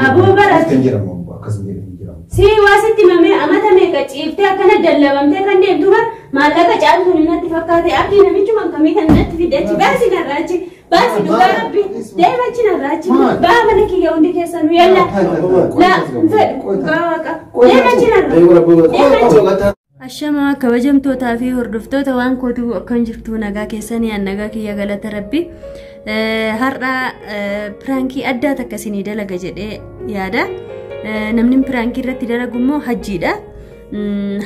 Abu Barat. Si wasitti mame amata meka cifte akkana dallabamte kan deemtu bar maallaqa caaltu natti fakkaate abdii namichi mankamii kan natti fidechi baasi narraachi baasi dhugaa rabbi deemachi narraachi baa mana kiyya hundi keessanu yalla la fedhu gaaqa deemachi narraachi. Ashama kabajamtootaa fi hordoftoota waan kootu akkan jirtu nagaa keessanii an nagaa kiyya galata rabbi har'a pirankii addaa takka isinii dalaga jedhee yaada. Namni pirankii irratti dalagu immoo hajjiidha.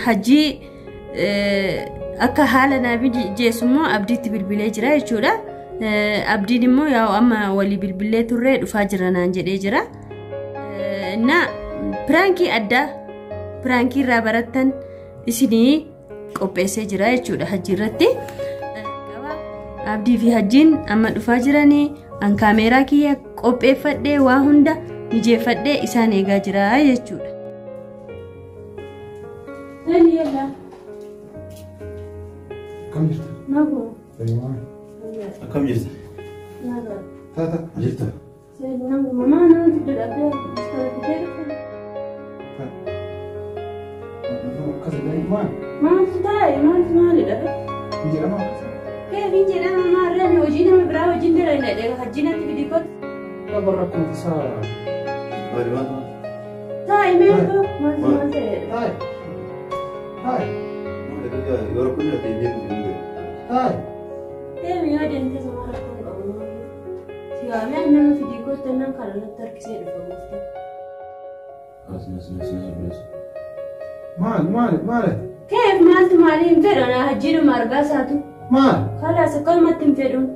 Hajjii akka haala naafi jeessu immoo abdiitti bilbilee jira jechuudha. Abdiin immoo yaa'u amma walii bilbilee turree dhufaa jira naan jedhee jira. Na pirankii addaa pirankii irraa barattan isinii qopheessee jira jechuudha hajjii irratti. Abdii fi hajjiin amma dhufaa jiranii an kaameeraa kiyya qopheeffadhee waa hunda mijeeffadhee isaan eegaa jira jechuudha. Yalla. Kam jirta? Nago. Kam jirta? Nago. Tata jirta? Nago mama nanti duduk Kasih dari mana? Mana sudah, mana semua ada. Pinjam apa? Kayak pinjam mama ada nih, ujin nama berapa ujin dia lain ada, haji nanti bidikot. Kabar aku besar. Dari mana? Hai, mereka mana ada. Hai. Hai. Mana dia? Orang punya dia ni. Hai. Dia punya dia ni sama orang kamu. Siapa yang nama bidikot tenang kalau terkisah di bawah. Asal. مال كيف مالت مالين فيرو انا هجيرو مرقا ساتو مال خلاص كل ما تنفيرون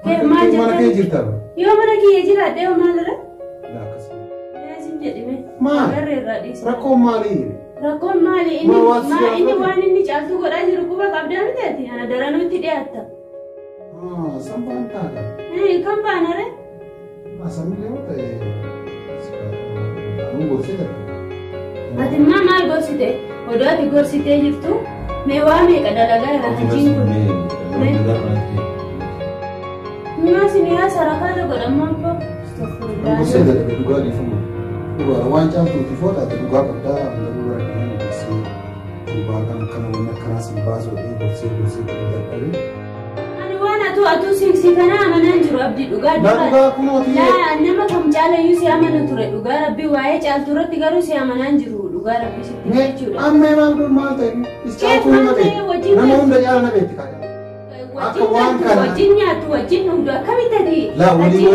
كيف ما جرى كيف جرت يوم انا كي يجي لا ديو مال لا كسر لازم جدي مال رقم مالي اني ما اني وين اني جالتو قرا ركوبا قبل تاتي انا درانو تدياتا سامبان تالا كم بانره ما سامي له مو بوسيده Ati mama gosite, odo ati gosite jirtu, mewame kadalaga era hajin kun. Masih ni asaraka ada godamon ko. Gosite da duga di fumo. Duga wancan tu foto ati duga kapta duga di bisi. Duga kan kana wona kana simbazo di gosite da kare. Ani wana tu atu siksi kana amanan jiru abdi duga duga. Duga kuno ti. La nama kam jala yusi amana ture duga rabbi wae jal turat tigaru si amanan jiru. Gara bisi tiga amme mamdu mata iska ko nabe nama unda jala nabe tikaya aka wanka wajinnya tu wajin udah kami tadi la wali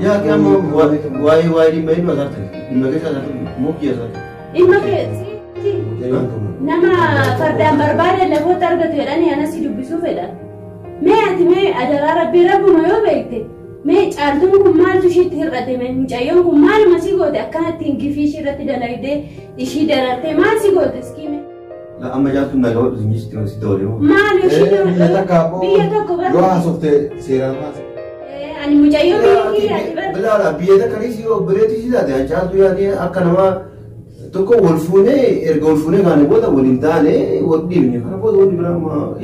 ya kamu wai di main wala tadi image sana mukiya sana image nama farda barbare la ho targatu yani ana si dubbisu feda me ati me adara rabbi rabbu mayo beekte me caaltuun kun maaltu ishiitti hir'ate mucayyoon kun maal masi goote akkanatti hingifii ishiirratti dalaydee ishii dararte maal si goote iskiime. La amma jaatun nagaa wadhu sinjisitti si dawaleemo. Maal biyya tokko bara. Yoo haasofte seeraan maas. Ani mucayyoo biyya kiyyaati bara. Bilaala biyya takkanis yoo bireetti si taate caaltu yaadee akka namaa tokko wal fuunee erga wal fuunee kaane booda waliin taane wal dhiibne kana booda wanti biraa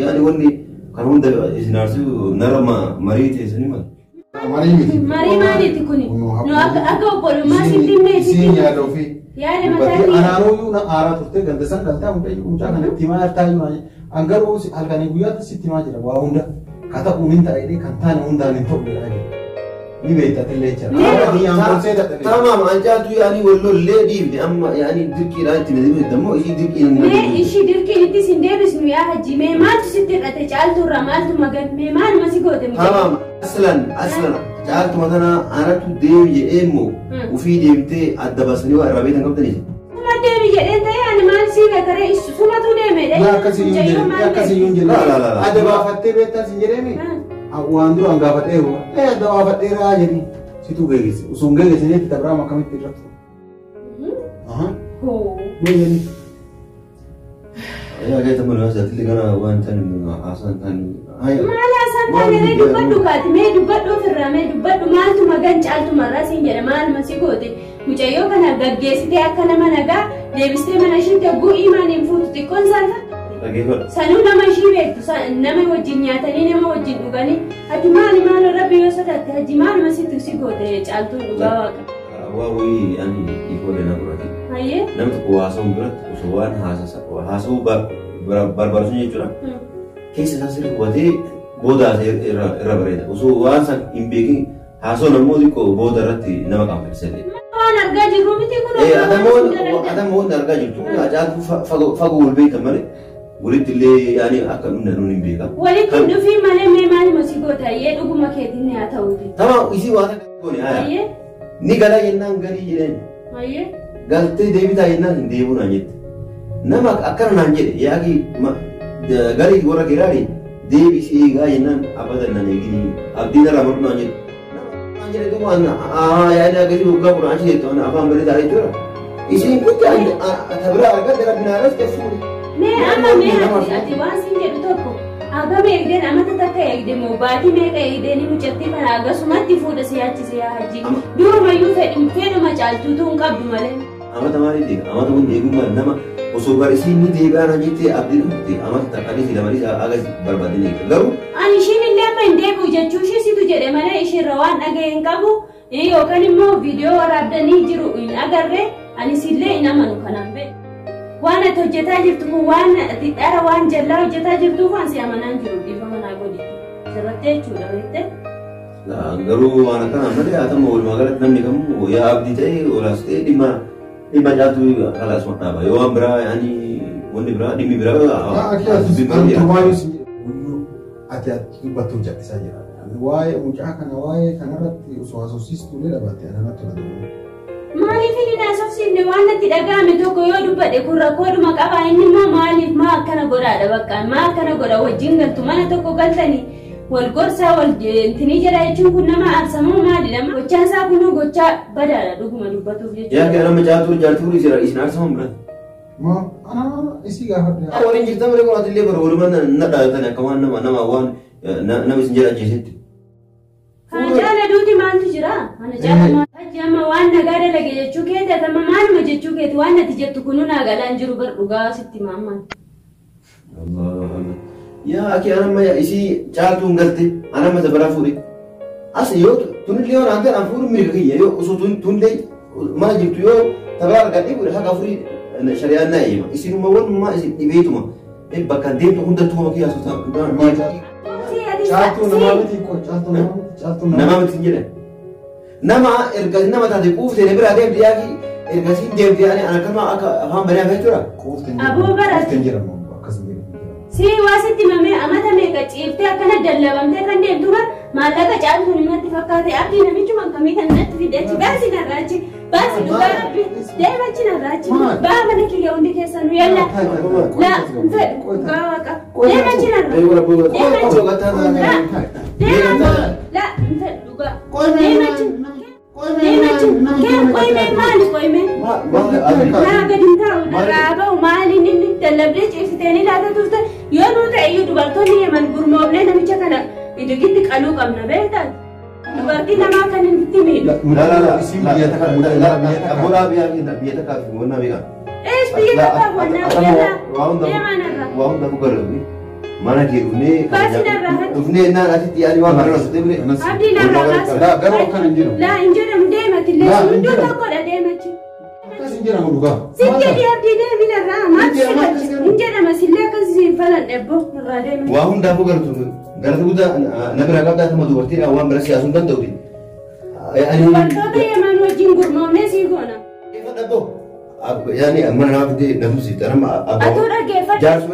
yaani wanni kan hunda isin aarsuu narama marii teessanii maal. Mari maaliti kuni? No akka obbolumaa sintinneeti. Siin yaada ofii. Yaada mataati. Anaanuu na aaraa turte ganda san galtaa mucaa kanatti himaa hartaa himaa an garuu halkanii guyyaatti sitti himaa jira waa hunda kata uumin ta'ee kan taane hundaan hin ta'u jedhaa ni beektatillee jira. Tamam anjaatu yaani wallollee dhiibne amma yaani dirqiidhaan itti nadhibne dammoo ishii dirqiin. Mee ishii dirqiin itti sin deebisnu yaa hajji mee maaltu sitti hir'ate caalturraa maaltu magan mee maal masi goote miti. Tamam aslan caaltu matana anatu deemi jedheemmoo ufii deemtee adda baasanii waa irraa beekan qabdanii. Suma deemi jedheen ta'ee ani maal sii beekaree sumatu deemedha. Akkasiyyuun jedhe adda baafattee beektaa sin jedheemi. Waan duraan gaafadheeru adda baafadheeraa jedhi situ geegesse usuun geegesse jetti tabraa akkamitti irratti. Mee jedhi. Ayaa gaita mana asaatillee kana waan ta'an haasaan ta'anii. Maal haasaan ta'anii dubbadhu kaati mee dubbadhu ofirraa mee dubbadhu maaltu magan caaltu marraa siin jedha maal masi goote mucayyoo kana gaggeessitee akka nama nagaa deebistee mana ishiitti abbuu imaaniin fuutu xiqqoon salpha. Sanuu nama ishii beektu nama wajjin nyaatanii nama wajjin dhuganii ati maali rabbi yoo sodaate hajji maaluma sitti si goote caaltuun dhugaa waaqa. Waawii ani ijoollee na biratti. Hayyee. Namni tokko haasa'uun biratti osoo waan haasa'uu barbaachisu jechuudha. Keessa isaa sirrii hubatee booda irra bareeda. Osoo waan san hin beekin haasa'uun ammoo xiqqoo booda irratti nama qaanfamsiisaa. Waan argaa jirru miti kun. Adamoon argaa jirtu caaltuu fagoo wal beekan malee walitti illee yaani akka nuun hin beekan. Walitti dhufii malee mee maaluma si goota yee dhuguma keetiin haa ta'uuti. Tama isii waan akka goone haaya. Ni gala jennaan galii jedheen. Hayyee. Galtee deebitaa jennaan hin deebi'u naan jette. Nama akkana naan jedhe yaaqii galii warra giraadhi deebisee eegaa jennaan abadan naan eegini abdiin irraa maruu naan jedhe. Naan jedhe duuba yaadni agarrii waggaa kudha achi jettu afaan bareedaa jechuudha. Isiin kun tabiraa argaa jara binaaras teessuudha. Mee amma ati waan siin jedhu tokko agama eegdeen amata takka eegde moo baatii meeqa eegdeen mucattii kana agasumatti fuudha siyaachise yaa hajji durumayyuu fedhuma caaltuutu hin qabdu malee. Amata maaliif deega? Amata kun eegummaa nama osoo barisiin ni deebi'aa jettee abdii dhufte amata takkanii fi lamanis agas barbaadanii eega garuu. Ani ishiin illee amma hin deebi'u jechuu ishisitu jedhe malee ishiirra waan dhaga'e hin qabu yookaan immoo viidiyoo waraabdanii jiru hin agarre anis illee hin amanu kanaan beeku. Waan ati hojjetaa jirtu kun waan ati dhara waan jallaa hojjetaa jirtuuf waan si amanaan jiru dhiifama naa godhi. Sirratti jechuudha beektee. Garuu waan akkana malee haa ta'u walumaa galatti namni kamuu yaa abdii ta'e olaas ta'e dhimma jaatu kalaasuma dhaaba yoo waan biraa yaani wanni biraa dhimmi biraa. Ati dubbatu hojjechaa jira. Waa'ee mucaa kana waa'ee kanarratti osoo haasofsiistu illee dhabatte anamatti hojjetu. Maaliif inni naasofsiifne waan natti dhaga'ame tokko yoo dubbadhe kun rakkoodhuma qaba inni immoo maaliif maa akkana godhaadha bakka maa akkana godha wajjin galtu mana tokko galtanii wal gorsaa wal tinii jedha jechuun kun nama aarsamuu maalidha gochaan isaa kunuu gochaa badaadha dhuguma dubbatuuf jechuudha. Yaa kana nama jaartuu isin aarsamu bira. Moo ana isii gaafadhe. Waliin jirtan malee kun atillee bara walumaa na dhaayatan akka waan nama waan nama isin jedha jeesetti. Kana jaala duuti maaltu jira? Kana jaala maal? Amma waan nagaa dalage jechuu keeti atama maaluma jechuu keeti waan ati jettu kunuu naagaadhaan jiru bar dhugaa sitti maamman. Yaa akki anamma isii caaltuun galte anamma dabalaa fuudhe. As yoo tunillee yoo naantaan an fuudhu mirga kiyya yoo osoo tunillee mana jirtu yoo tabalaa argadhee fuudhe haqa fuudhii shari'aan naa eeyima. Isinuma walumaa isin dhibeetuma bakka deemtu hundattuu kiyyaa sotaa. Caaltuu namaa miti nama miti hin jedhan. Nama erga nama taate quuftee biraa deemte yaaki ergasii deemte ani akkama akka afaan bari'aa jechuudha. Aboo barate. Si waasitti mamee amata meeqa ciiftee akkana dallabamtee kan deemtu bar maallaqa caaltuun natti fakkaate abdii namichuma akkamii kan natti fideechi baasi narraachi baasi dhugaa rabbi deemachi narraachi baa mana kiyya hundi keessan nu yalla laa fedhu dhugaa waaqa deemachi narraachi laa fedhu dhugaa deemachi qoyme maali qoyme naa gadin taa'u narraa ba'u maali inni dallabdee ciibsiteenii laata turte yoo nuu ta'e iyyuu dubartoonni yeman gurmoofnee namicha kana idigitti qaluu qabna beektaa dubartii namaa kan hin itti miidhu. Biyya takkaaf wannaa beekaa. Biyya takkaaf wannaa beekaa deemanarra. Waa hunda ku gargaarri. Mana kee dhufnee naan asitti yaani waan kana rasatee bire. Abdii narraa baasa. Garuu akkana hin jedhamu. Laa hin jedhamu deematillee hunduu tokkodha deemachi. Akkas hin jedhamu dhugaa. Sitti abdii deemi narraa maal hin jedhama sillee akkasii falan dhebboo narraa deema. Waa hundaafuu gartu gartuu guddaa na biraa qabdaa sama dubartiidha waan bira siyaasuu hin danda'u. Dubartoota yeman wajjin gurmoofnee sii goona. Yani mana nama fide namsi tanam atuu dhaggeeffadhu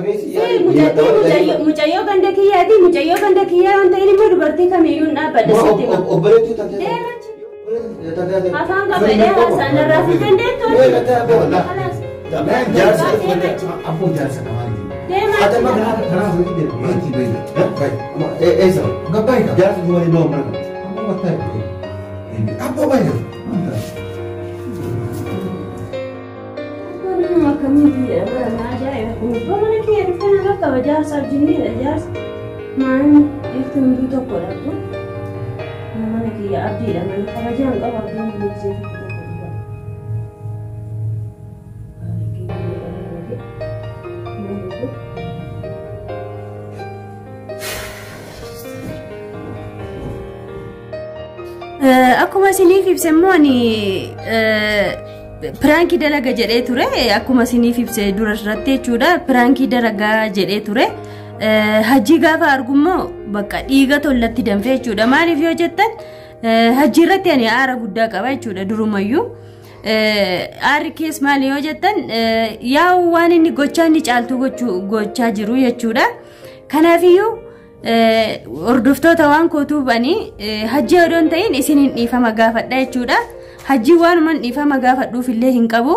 mucayyoo ganda kiyyaati mucayyoo ganda kiyyaa waan ta'in immoo dubartii kamiyyuu hin dhaabbadhe sitti obboleettii afaan qabadhee haasaan irraa fi dandeettu Abboo jaarsa kamaali. Esa Gabbaay ka. jaarsa kuma ni noom raka Abboo battaa Abboo baay'ee. Kami dia berana aja ya. Apa mana kira kan agak kawajar sarjini aja. Man itu mungkin tu korak tu. Mana kira abdi dah mana kawajar enggak abdi mungkin sih. akkuma isiniif ibse immoo ani pirankii dalaga jedhee ture akkuma isiniif ibse dura irratti jechuudha pirankii dalagaa jedhee ture hajji gaafa argummoo bakka dhiiga tollatti danfee jechuudha maaliif yoo jettan hajji irratti ani aara guddaa qaba jechuudha durumayyuu aarri kees maali yoo jettan yaa waan inni gochaa inni caaltuu gochaa jiru jechuudha kanaafiyyuu hordoftoota waan kootuubanii hajji odoon ta'in isiniin dhiifama gaafadha jechuudha hajji waan man dhiifama gaafadhuuf illee hin qabu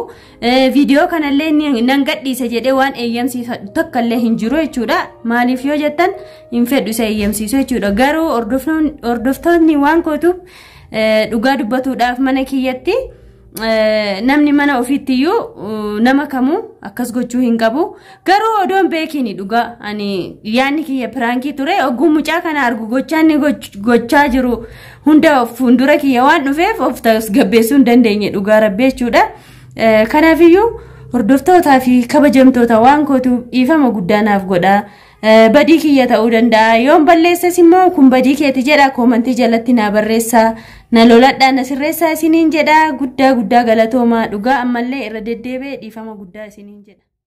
viidiyoo kanallee nan gadhiise jedhee waan eeyyamsiisu tokkollee hin jiru jechuudha maaliif yoo jettan hin fedhu isa eeyyamsiisu jechuudha garuu hordoftoonni waan kootuuf dhugaa dubbatuudhaaf mana kiyyatti namni mana ofiittiyuu nama kamuu akkas gochuu hin qabu garuu odoon beekini dhugaa ani yaanni kiyya pirankii ture ogguun mucaa kana argu gochaanni gochaa jiru hunda fuuldura kiyya waan dhufeef of tasgabbeessuu hin dandeenye dhugaa rabbi jechuudha kanaafiyyuu hordoftootaa fi kabajamtoota waan kootuuf dhiifama guddaanaaf godha badii kiyya ta'uu danda'a yoon balleesses immoo kun badii keeti jedha koomantii jalatti naa barreessaa na loladhaa na sirreessaa isiniin jedha guddaa galatoomaa dhugaa ammallee irra deddeebi'ee dhiifama guddaa isiniin jedha